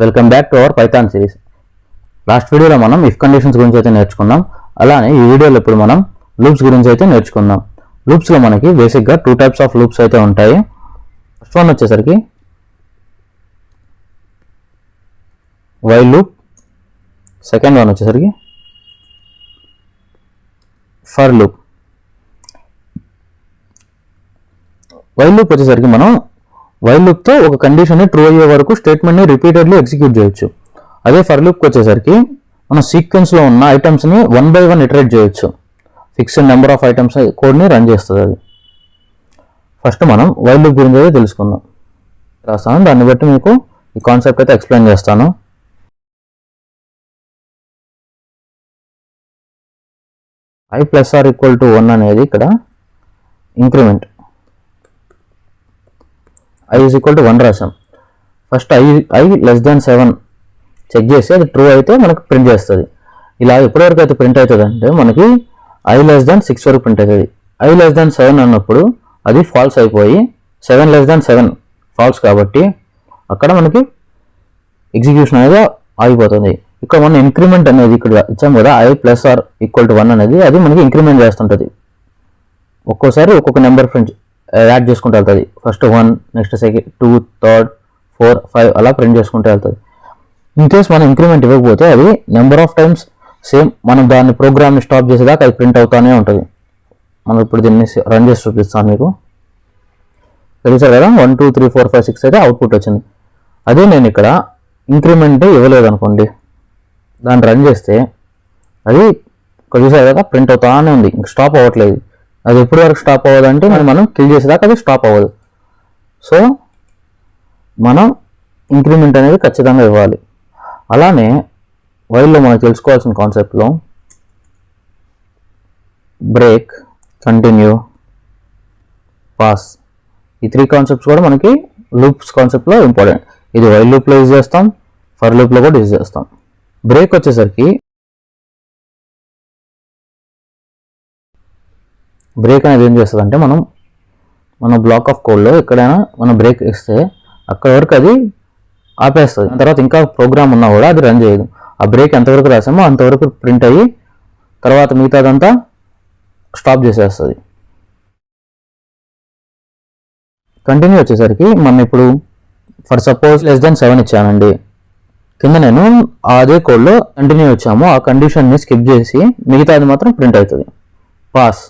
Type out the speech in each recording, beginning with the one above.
Welcome back to our Python series. Last వీడియోలో మనం if conditions గురించి అయితే నేర్చుకున్నాం. అలానే ఈ వీడియోలో ఇప్పుడు మనం లూప్స్ గురించి అయితే నేర్చుకుందాం. లూప్స్లో మనకి బేసిక్గా 2 టైప్స్ ఆఫ్ లూప్స్ అయితే ఉంటాయి. ఫస్ట్ వన్ వచ్చేసరికి వైల్ లూప్, సెకండ్ వన్ వచ్చేసరికి ఫర్ లూప్. వైల్ లూప్ వచ్చేసరికి మనం వైల్ లూప్తో ఒక కండిషన్ని ట్రూ అయ్యే వరకు స్టేట్మెంట్ని రిపీటెడ్లీ ఎగ్జిక్యూట్ చేయొచ్చు. అదే ఫర్ లూప్కి వచ్చేసరికి మనం సీక్వెన్స్లో ఉన్న ఐటమ్స్ని 1 by 1 ఇటరేట్ చేయొచ్చు. ఫిక్స్డ్ నెంబర్ ఆఫ్ ఐటమ్స్ కోడ్ని రన్ చేస్తుంది అది. ఫస్ట్ మనం వైల్ లూప్ గురించి అయితే తెలుసుకుందాం. రాస్తాను, దాన్ని బట్టి మీకు ఈ కాన్సెప్ట్ అయితే ఎక్స్ప్లెయిన్ చేస్తాను. i + r = 1 అనేది ఇక్కడ ఇంక్రిమెంట్. i = 1 రాసాం. ఫస్ట్ i < 7 చెక్ చేసి అది ట్రూ అయితే మనకు ప్రింట్ చేస్తుంది. ఇలా ఎప్పటివరకు అయితే ప్రింట్ అవుతుంది అంటే మనకి i < 6 వరకు ప్రింట్ అవుతుంది. i < 7 అన్నప్పుడు అది ఫాల్స్ అయిపోయి 7 < 7 ఫాల్స్ కాబట్టి అక్కడ మనకి ఎగ్జిక్యూషన్ అనేది ఆగిపోతుంది. ఇక్కడ మనం ఇంక్రిమెంట్ అనేది ఇక్కడ ఇచ్చాం కదా, i + r = 1 అనేది అది మనకి ఇంక్రిమెంట్ చేస్తుంటుంది. ఒక్కోసారి ఒక్కొక్క నెంబర్ ప్రింట్ యాడ్ చేసుకుంటూ వెళ్తుంది. ఫస్ట్ 1, నెక్స్ట్ సెకండ్ 2, థర్డ్ 4, 5 అలా ప్రింట్ చేసుకుంటూ వెళ్తుంది. ఇన్ కేస్ మనం ఇంక్రిమెంట్ ఇవ్వకపోతే అది నెంబర్ ఆఫ్ టైమ్స్ సేమ్ మనం దాన్ని ప్రోగ్రామ్ని స్టాప్ చేసేదాకా అది ప్రింట్ అవుతానే ఉంటుంది. మనం ఇప్పుడు దీన్ని రన్ చేసి చూపిస్తాను మీకు. తెలిసారు కదా, 1 2 3 4 5 6 అయితే అవుట్పుట్ వచ్చింది. అదే నేను ఇక్కడ ఇంక్రిమెంట్ ఇవ్వలేదు అనుకోండి, దాన్ని రన్ చేస్తే అది చూసారు కదా ప్రింట్ అవుతానే ఉంది, ఇంక స్టాప్ అవ్వట్లేదు. అది ఎప్పటి వరకు స్టాప్ అవ్వదంటే మనం కిల్ చేసేదాకా అది స్టాప్ అవ్వదు. సో మనం ఇంక్రిమెంట్ అనేది ఖచ్చితంగా ఇవ్వాలి. అలానే వైల్లో మనం తెలుసుకోవాల్సిన కాన్సెప్ట్లో బ్రేక్, కంటిన్యూ, పాస్, ఈ 3 కాన్సెప్ట్స్ కూడా మనకి లూప్స్ కాన్సెప్ట్లో ఇంపార్టెంట్. ఇది వైల్ లూప్లో యూజ్ చేస్తాం, ఫర్ లూప్లో కూడా యూజ్ చేస్తాం. బ్రేక్ వచ్చేసరికి బ్రేక్ అనేది ఏం చేస్తుంది అంటే మన బ్లాక్ ఆఫ్ కోడ్లో ఎక్కడైనా మనం బ్రేక్ ఇస్తే అక్కడ వరకు అది ఆపేస్తుంది. తర్వాత ఇంకా ప్రోగ్రామ్ ఉన్నా కూడా అది రన్ చేయదు. ఆ బ్రేక్ ఎంతవరకు రాసామో అంతవరకు ప్రింట్ అయ్యి తర్వాత మిగతాదంతా స్టాప్ చేసేస్తుంది. కంటిన్యూ వచ్చేసరికి మనం ఇప్పుడు ఫర్ సపోజ్ < 7 ఇచ్చానండి, కింద నేను అదే కోడ్లో కంటిన్యూ ఇచ్చాము, ఆ కండిషన్ని స్కిప్ చేసి మిగతాది మాత్రం ప్రింట్ అవుతుంది. Pass,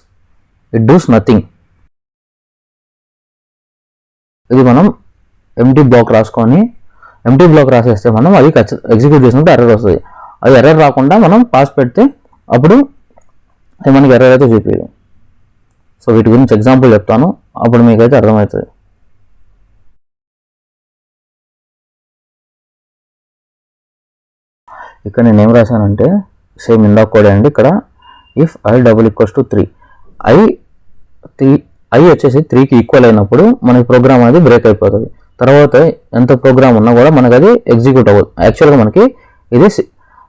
it does nothing. ఇది మనం ఎంటీ బ్లాక్ రాసుకొని ఎంటీ బ్లాక్ రాసేస్తే మనం అది ఎగ్జిక్యూట్ చేసినప్పుడు ఎర్రర్ వస్తుంది. అది ఎర్రర్ రాకుండా మనం పాస్ పెడితే అప్పుడు అది మనకి ఎర్రర్ అయితే చూపించదు. సో వీటి గురించి ఎగ్జాంపుల్ చెప్తాను, అప్పుడు మీకైతే అర్థమవుతుంది. ఇక్కడ నేను ఏం రాశానంటే సేమ్ ఇందాక కోడ్ అండి. ఇక్కడ ఇఫ్ i = 3, i వచ్చేసి 3కి ఈక్వల్ అయినప్పుడు మనకి ప్రోగ్రామ్ అనేది బ్రేక్ అయిపోతుంది. తర్వాత ఎంత ప్రోగ్రామ్ ఉన్నా కూడా మనకు అది ఎగ్జిక్యూట్ అవ్వదు. యాక్చువల్గా మనకి ఇది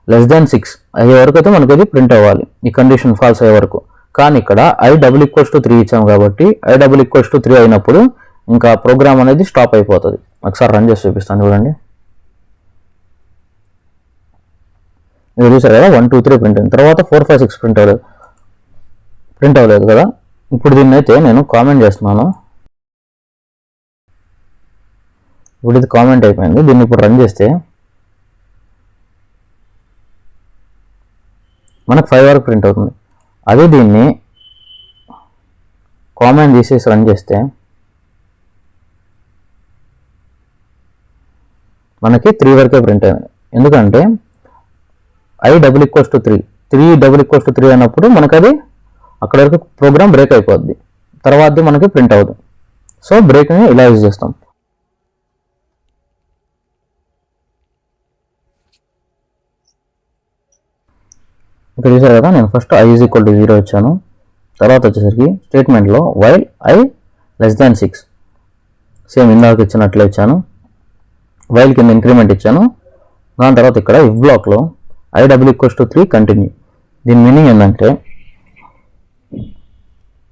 <6 అయ్యే వరకు అయితే మనకి అది ప్రింట్ అవ్వాలి, ఈ కండిషన్ ఫాల్స్ అయ్యే వరకు. కానీ ఇక్కడ i = 3 ఇచ్చాము కాబట్టి i = 3 అయినప్పుడు ఇంకా ప్రోగ్రామ్ అనేది స్టాప్ అయిపోతుంది. ఒకసారి రన్ చేసి చూపిస్తాను చూడండి. మీరు చూసారు కదా 1 2 3 ప్రింట్ అయింది. తర్వాత 4 5 6 ప్రింట్ అవ్వలేదు కదా. ఇప్పుడు దీన్ని అయితే నేను కామెంట్ చేస్తున్నాను. ఇప్పుడు ఇది కామెంట్ అయిపోయింది. దీన్ని ఇప్పుడు రన్ చేస్తే మనకు 5 వరకు ప్రింట్ అవుతుంది. అదే దీన్ని కామెంట్ తీసేసి రన్ చేస్తే మనకి 3 వరకే ప్రింట్ అయింది. ఎందుకంటే i = 3 అన్నప్పుడు మనకు అది అక్కడ వరకు ప్రోగ్రామ్ బ్రేక్ అయిపోద్ది, తర్వాత మనకి ప్రింట్ అవుతుంది. సో బ్రేక్ని ఇలా యూజ్ చేస్తాం. ఇక్కడ చూసారు కదా, నేను ఫస్ట్ i = 0 ఇచ్చాను. తర్వాత వచ్చేసరికి స్టేట్మెంట్లో వైల్ i < 6 సేమ్ ఇందాక ఇచ్చినట్లే ఇచ్చాను. వైల్ కింద ఇంక్రిమెంట్ ఇచ్చాను. దాని తర్వాత ఇక్కడ ఇఫ్ బ్లాక్లో i = 3 కంటిన్యూ. దీని మీనింగ్ ఏంటంటే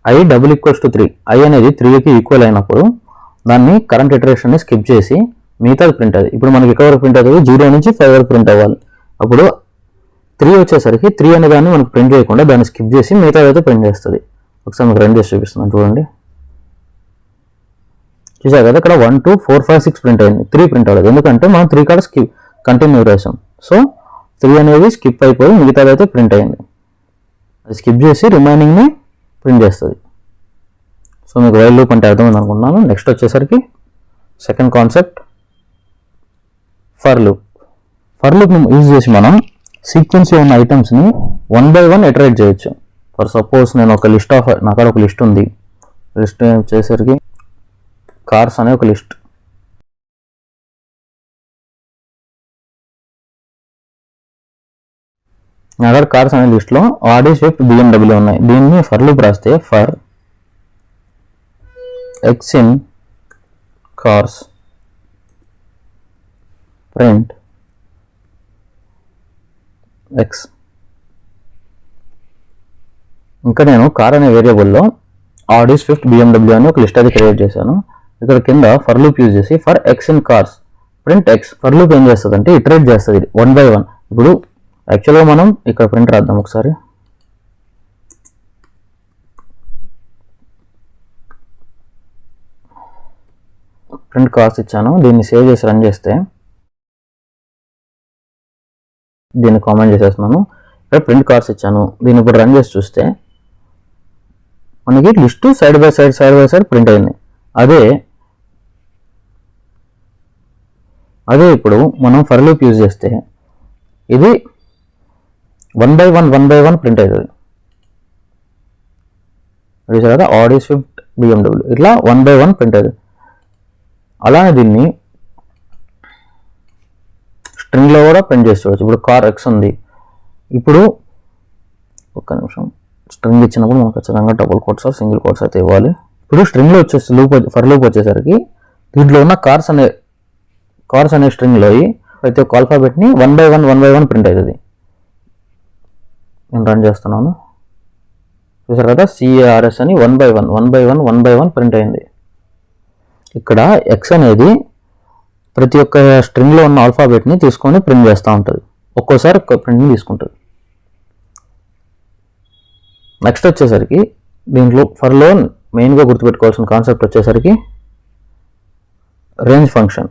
i = 3, i అనేది 3కి ఈక్వల్ అయినప్పుడు దాన్ని కరెంట్ ఇటరేషన్ని స్కిప్ చేసి మిగతాది ప్రింట్ అది. ఇప్పుడు మనకి ఎక్కడ వరకు ప్రింట్ అవుతుంది, 0 నుంచి 5 వరకు ప్రింట్ అవ్వాలి. అప్పుడు 3 వచ్చేసరికి 3 అనే దాన్ని మనకు ప్రింట్ చేయకుండా దాన్ని స్కిప్ చేసి మిగతాది అయితే ప్రింట్ చేస్తుంది. ఒకసారి మీకు రన్ చేసి చూపిస్తున్నాను చూడండి. చూసారు కదా, ఇక్కడ 1 2 4 5 6 ప్రింట్ అయింది, 3 ప్రింట్ అవ్వలేదు. ఎందుకంటే మనం 3 కాడ స్కిప్ కంటిన్యూ రాసాం. సో 3 అనేది స్కిప్ అయిపోయి మిగతాది అయితే ప్రింట్ అయింది. అది స్కిప్ చేసి రిమైనింగ్ని ప్రింట్ చేస్తుంది. సో మీకు వైల్ లూప్ అంటే అర్థమైంది అనుకుంటున్నాను. నెక్స్ట్ వచ్చేసరికి second concept for loop. For లూప్ని యూజ్ చేసి మనం సీక్వెన్స్లో ఉన్న ఐటమ్స్ని 1 by 1 ఇటరేట్ చేయొచ్చు. ఫర్ సపోజ్ నేను ఒక లిస్ట్ ఆఫ్, నా కాడ ఒక లిస్ట్ ఉంది. లిస్ట్ వచ్చేసరికి కార్స్ అనే ఒక లిస్ట్. నా కాడ కార్స్ అనే లిస్ట్లో ఆడి, స్విఫ్ట్, BMW ఉన్నాయి. దీన్ని ఫర్ లూప్ రాస్తే for X in cars print X. ఇంకా నేను కార్ అనే వేరియబుల్లో ఆడి, స్విఫ్ట్, BMW అని ఒక లిస్ట్ అది క్రియేట్ చేశాను. ఇక్కడ కింద ఫర్ లూప్ యూజ్ చేసి for X in cars print X. For loop ఏం చేస్తుంది అంటే ఇటరేట్ చేస్తుంది 1 by 1. ఇప్పుడు యాక్చువల్గా మనం ఇక్కడ ప్రింట్ రాద్దాం ఒకసారి. ప్రింట్ కార్స్ ఇచ్చాను, దీన్ని సేవ్ చేసి రన్ చేస్తే, దీన్ని కామెంట్ చేసేస్తున్నాను. ఇక్కడ ప్రింట్ కార్స్ ఇచ్చాను, దీన్ని ఇప్పుడు రన్ చేసి చూస్తే మనకి list side by side print అయింది. అదే ఇప్పుడు మనం ఫర్ లూప్ యూజ్ చేస్తే ఇది 1 by 1 ప్రింట్ అవుతుంది. కదా ఆడి, స్విఫ్ట్, BMW ఇట్లా 1 by 1 ప్రింట్ అవుతుంది. అలానే దీన్ని స్ట్రింగ్లో కూడా ప్రింట్ చేసి చూడవచ్చు. ఇప్పుడు కార్ ఎక్స్ ఉంది. ఇప్పుడు ఒక్క నిమిషం, స్ట్రింగ్ ఇచ్చినప్పుడు మనకు ఖచ్చితంగా double quotes or single quotes అయితే ఇవ్వాలి. ఇప్పుడు స్ట్రింగ్లో వచ్చేసి ఫర్ లూప్ వచ్చేసరికి దీంట్లో ఉన్న కార్స్ అనే స్ట్రింగ్లో ప్రతి ఒక్క ఆల్ఫాబెట్ని 1 by 1 ప్రింట్ అవుతుంది. నేను రన్ చేస్తున్నాను. చూసారు కదా, CARS అని 1 by 1 ప్రింట్ అయింది. ఇక్కడ ఎక్స్ అనేది ప్రతి ఒక్క స్ట్రింగ్లో ఉన్న ఆల్ఫాబెట్ని తీసుకొని ప్రింట్ చేస్తూ ఉంటుంది. ఒక్కోసారి ఒక్క ప్రింట్ని తీసుకుంటుంది. నెక్స్ట్ వచ్చేసరికి దీంట్లో ఫర్లో మెయిన్గా గుర్తుపెట్టుకోవాల్సిన కాన్సెప్ట్ వచ్చేసరికి రేంజ్ ఫంక్షన్.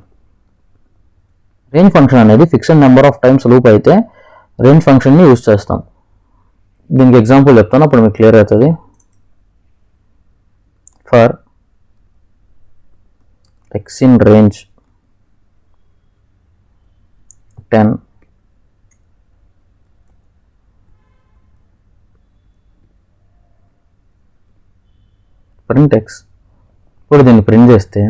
రేంజ్ ఫంక్షన్ అనేది fixed number of times loop అయితే రేంజ్ ఫంక్షన్ని యూజ్ చేస్తాం. దీనికి ఎగ్జాంపుల్ చెప్తాను, అప్పుడు మీకు క్లియర్ అవుతుంది. For X in range 10 print X. ఇప్పుడు దీన్ని ప్రింట్ చేస్తే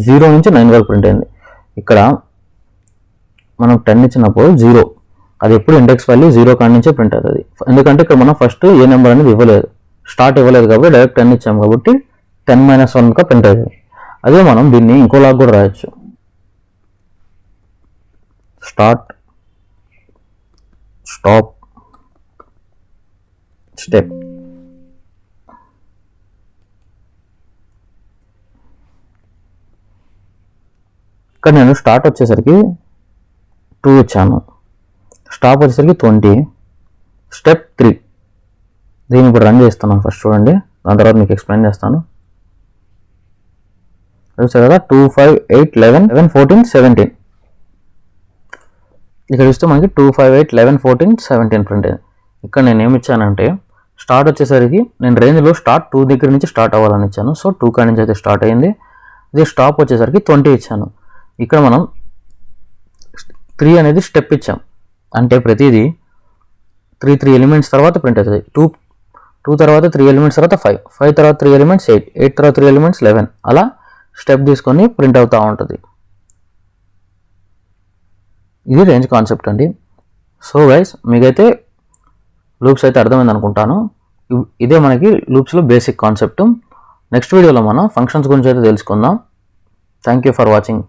0 నుంచి 9 వరకు ప్రింట్ అయింది. ఇక్కడ మనం 10 ఇచ్చినప్పుడు 0, అది ఎప్పుడు ఇండెక్స్ వాల్యూ 0 కాడి నుంచే ప్రింట్ అవుతుంది. ఎందుకంటే ఇక్కడ మనం ఫస్ట్ ఏ నెంబర్ అనేది ఇవ్వలేదు, స్టార్ట్ ఇవ్వలేదు కాబట్టి డైరెక్ట్ 10 ఇచ్చాము కాబట్టి 10 - 1గా ప్రింట్ అవుతుంది. అదే మనం దీన్ని ఇంకోలాగా కూడా రాయొచ్చు. Start, stop, step. ఇక్కడ నేను స్టార్ట్ వచ్చేసరికి 2 ఇచ్చాను, స్టాప్ వచ్చేసరికి 20, స్టెప్ 3. దీన్ని ఇప్పుడు రన్ చేస్తున్నాను. ఫస్ట్ చూడండి, దాని తర్వాత మీకు ఎక్స్ప్లెయిన్ చేస్తాను. చూసారు కదా, 2 5 8 11 14 17. ఇక్కడ చూస్తే మనకి 2 5 8 11 14 17 ప్రింట్ అయింది. ఇక్కడ నేను ఏమి ఇచ్చానంటే స్టార్ట్ వచ్చేసరికి నేను రేంజ్లో స్టార్ట్ 2 దగ్గర నుంచి స్టార్ట్ అవ్వాలని ఇచ్చాను. సో 2 కాడి నుంచి అయితే స్టార్ట్ అయింది. అదే స్టాప్ వచ్చేసరికి 20 ఇచ్చాను. ఇక్కడ మనం 3 అనేది స్టెప్ ఇచ్చాం, అంటే ప్రతిదీ 3 ఎలిమెంట్స్ తర్వాత ప్రింట్ అవుతుంది. 2 తర్వాత 3 ఎలిమెంట్స్ తర్వాత 5 తర్వాత 3 ఎలిమెంట్స్ 8 తర్వాత 3 ఎలిమెంట్స్ 11, అలా స్టెప్ తీసుకొని ప్రింట్ అవుతూ ఉంటుంది. ఇది రేంజ్ కాన్సెప్ట్ అండి. సో గైస్, మీకైతే లూప్స్ అయితే అర్థమైంది అనుకుంటాను. ఇదే మనకి లూప్స్లో బేసిక్ కాన్సెప్ట్. నెక్స్ట్ వీడియోలో మనం ఫంక్షన్స్ గురించి అయితే తెలుసుకుందాం. Thank you for watching.